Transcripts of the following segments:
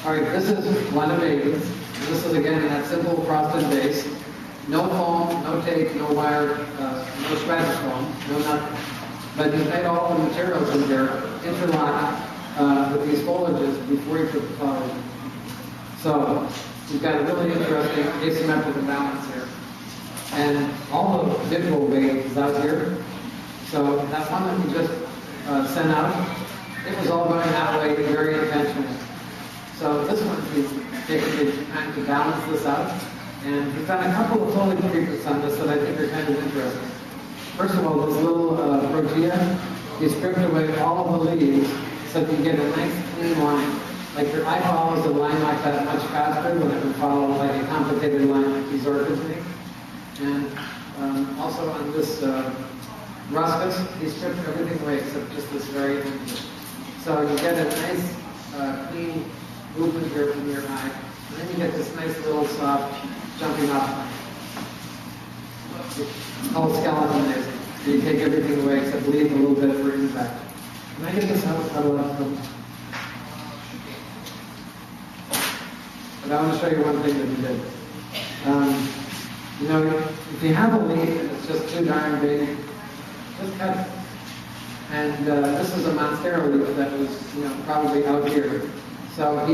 All right, this is one of eight. This is again in that simple frosted base. No foam, no tape, no wire, no stratus foam, no nothing. But he's made all the materials in there interlock with these foliages before you put the flowers in. So you've got a really interesting asymmetrical balance here. And all the visual weight is out here. So that one that we just sent out, it was all going that way very intentionally. So this one, he's taking the time to balance this out. And we've done a couple of foliage treatments on this that I think are kind of interesting. First of all, this little protea, he stripped away all of the leaves so that you get a nice clean line. Like your eye follows a line like that much faster than it would follow like a complicated line like these orchids make. And also on this ruscus, he stripped everything away except just this very end here. So you get a nice clean movement here from your eye. And then you get this nice little soft jumping off. It's called skeletonizing. So you take everything away except leave a little bit for impact. Can I get this out of the But I want to show you one thing that he did. You know, if you have a leaf and it's just too darn big, just cut it. And this is a monstera leaf that was, you know, probably out here. So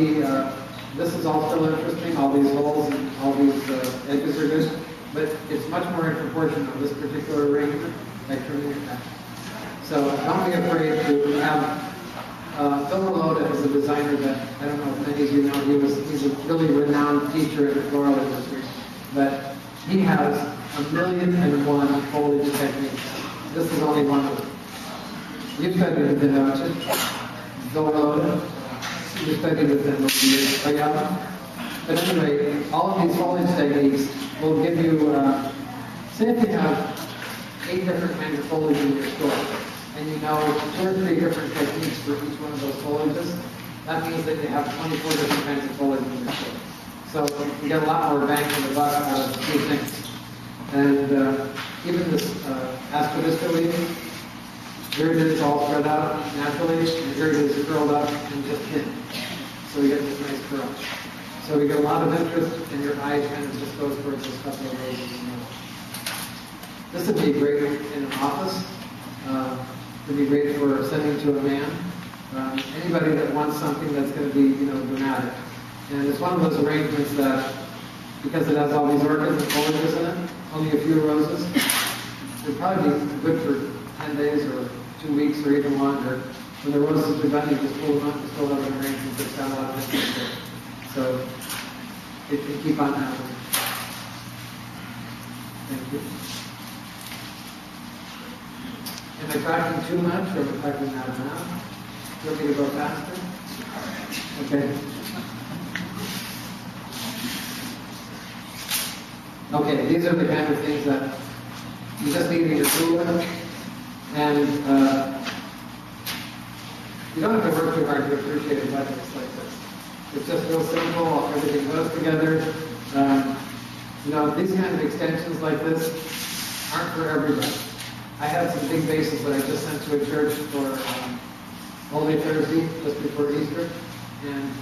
this is all still interesting, all these holes and all these edges are good, but it's much more in proportion of this particular arrangement, like trimming it back. So don't be afraid to have Floral is a designer that, I don't know if many of you know, he's a really renowned teacher in the floral industry, but he has 1,000,001 foliage techniques. This is only one of them. You've studied with him, haven't you? Floral. You've studied with him over the years. Are you? But anyway, all of these foliage techniques will give you, say if you have 8 different kinds of foliage in your store, and you know 2 or 3 different techniques for each one of those foliages, that means that you have 24 different kinds of foliage in your store. So you get a lot more bang for the buck out of 2 things. And even this aspidisca leaf, here it is all spread out naturally, and here it is curled up and just hidden. So you get this nice curl. So we get a lot of interest, and your eye kind of just goes towards this couple of roses. This would be great in an office. Would be great for sending to a man. Anybody that wants something that's going to be, you know, dramatic. And it's one of those arrangements that, because it has all these orchids and foliages in it, only a few roses, would probably be good for 10 days or 2 weeks or even longer. When the roses are done, you just pull them up, just pull them in arrangements. It's got a lot of interest there. So it can keep on happening. Thank you. Am I talking too much, or am I talking not enough? Do you want me to go faster? Okay. Okay, these are the kind of things that you just need to get through with. And you don't have to work too hard to appreciate a project like this. It's just real simple, everything goes together. You know, these kind of extensions like this aren't for everybody. I had some big vases that I just sent to a church for Holy Thursday, just before Easter, and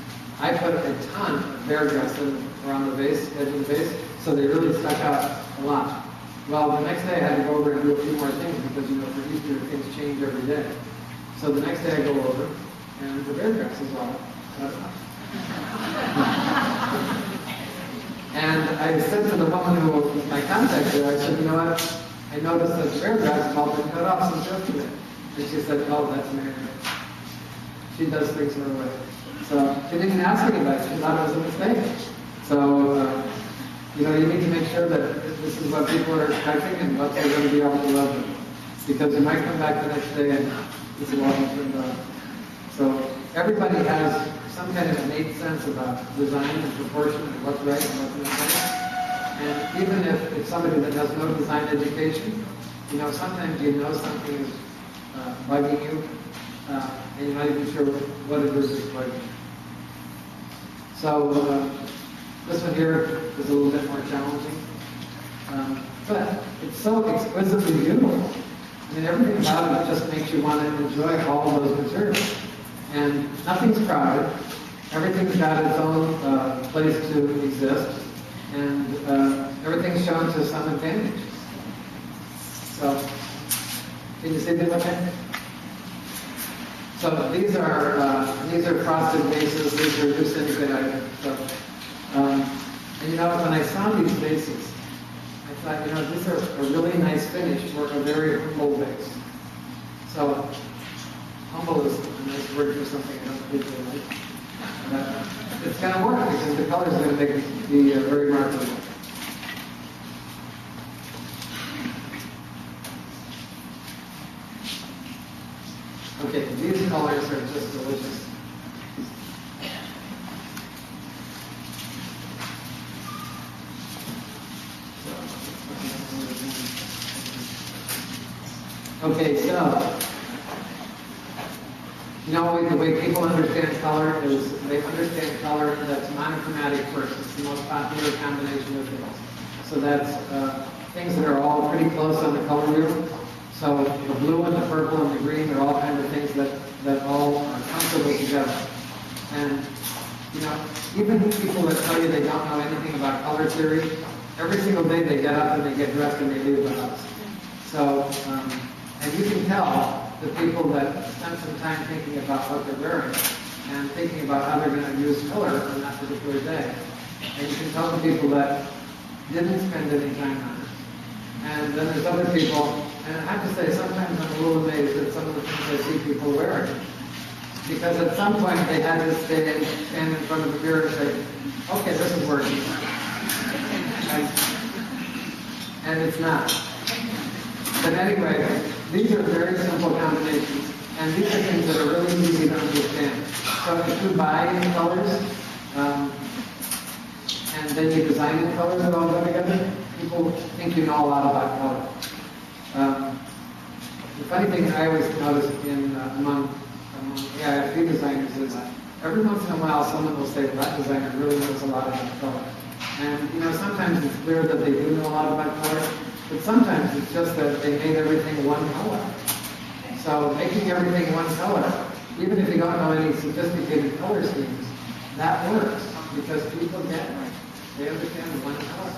I put a ton of bear grass around the base, edge of the base, so they really stuck out a lot. Well, the next day I had to go over and do a few more things because, you know, for Easter things change every day. So the next day I go over, and the bear grass is all cut up. And I said to the woman who was my contact there, I said, you know what? I noticed that the bear grass has all been cut off since yesterday. And she said, oh, that's Mary. She does things her way. So she didn't ask anybody. She thought it was a mistake. So, you know, you need to make sure that this is what people are expecting and what they're going to be able to love them. Because you might come back the next day and this is all turned out. So everybody has some kind of innate sense about design and proportion and what's right and what's not right. And even if it's somebody that has no design education, you know, sometimes you know something is bugging you, and you're not even sure what it is that's bugging you. So this one here is a little bit more challenging, but it's so exquisitely beautiful. I mean, everything about it just makes you want to enjoy all of those materials. And nothing's crowded. everything's got its own place to exist, and everything's shown to some advantage. So, can you see this okay? So these are frosted vases. These are disintegrated items. So, and you know, when I saw these vases, I thought, you know, these are a really nice finish for a very humble vase. So humble is a nice word for something I don't usually like. But it's going to work because the color is going to make it be very remarkable. Okay, these colors are just delicious. Okay, so, you know, the way people understand color is they understand color that's monochromatic first. It's the most popular combination of things. So that's things that are all pretty close on the color wheel. So the blue and the purple and the green are all kinds of things that all are comfortable together. And, you know, even people that tell you they don't know anything about color theory, every single day they get up and they get dressed and they leave the house. So, and you can tell the people that spend some time thinking about what they're wearing and thinking about how they're going to use color on that particular day. And you can tell the people that didn't spend any time on it. And then there's other people, and I have to say, sometimes I'm a little amazed at some of the things I see people wearing. Because at some point they had to stand in front of the mirror and say, okay, this is working. And it's not. But anyway, these are very simple combinations, and these are things that are really easy to understand. So if you buy in colors, and then you design in colors that all go together, people think you know a lot about color. The funny thing I always notice among AIFD designers is every once in a while someone will say, well, that designer really knows a lot about color. And you know, sometimes it's clear that they do know a lot about color, but sometimes it's just that they made everything one color. So making everything one color, even if you don't know any sophisticated color schemes, that works because people get it. They understand one color.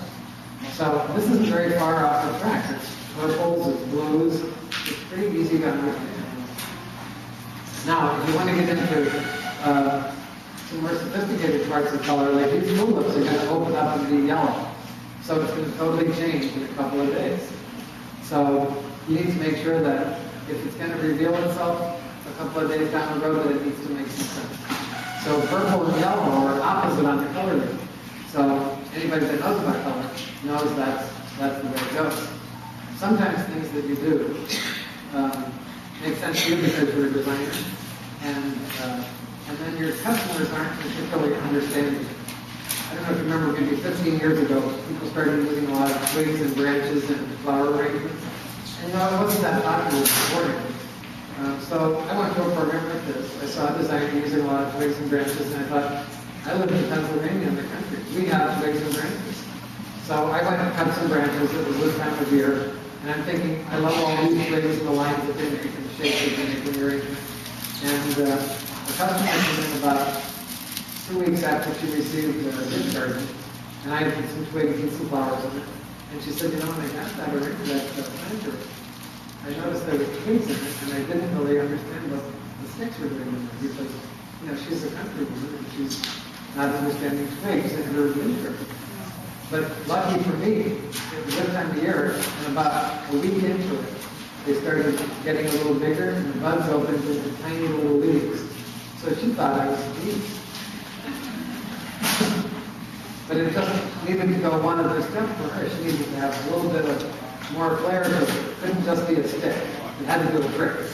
So this isn't very far off the track. It's purples, it's blues. It's pretty easy to understand. Now, if you want to get into some more sophisticated parts of color, like these tulips are going to open up and be yellow. So it's going to totally change in a couple of days. So you need to make sure that if it's going to reveal itself a couple of days down the road, that it needs to make some sense. So purple and yellow are opposite on the color wheel. So anybody that knows about color knows that's the way it goes. Sometimes things that you do make sense to you because you're a designer, and then your customers aren't particularly understanding. I don't know if you remember, maybe 15 years ago, people started using a lot of twigs and branches and flower arrangements. And you know, it wasn't that popular before. So I went to a program like this. I saw a designer using a lot of twigs and branches, and I thought, I live in Pennsylvania in the country. We have twigs and branches. So I went and cut some branches. It was this time of year. And I'm thinking, I love all these twigs and the lines that they make and the shapes that they make in the arrangement. And the customer came in about 2 weeks after she received a gift card, and I put some twigs and some flowers in it. And she said, you know, when I got that arrangement, that planter, I noticed there were twigs in it, and I didn't really understand what the sticks were doing in it, because, you know, she's a country woman, and she's not understanding twigs in her winter. But lucky for me, it was this time of year, and about a week into it, they started getting a little bigger, and the buds opened into tiny little leaves. So she thought I was a bee. But it just needed to go one other step for her. She needed to have a little bit of more flair to it. It couldn't just be a stick. It had to do a trick.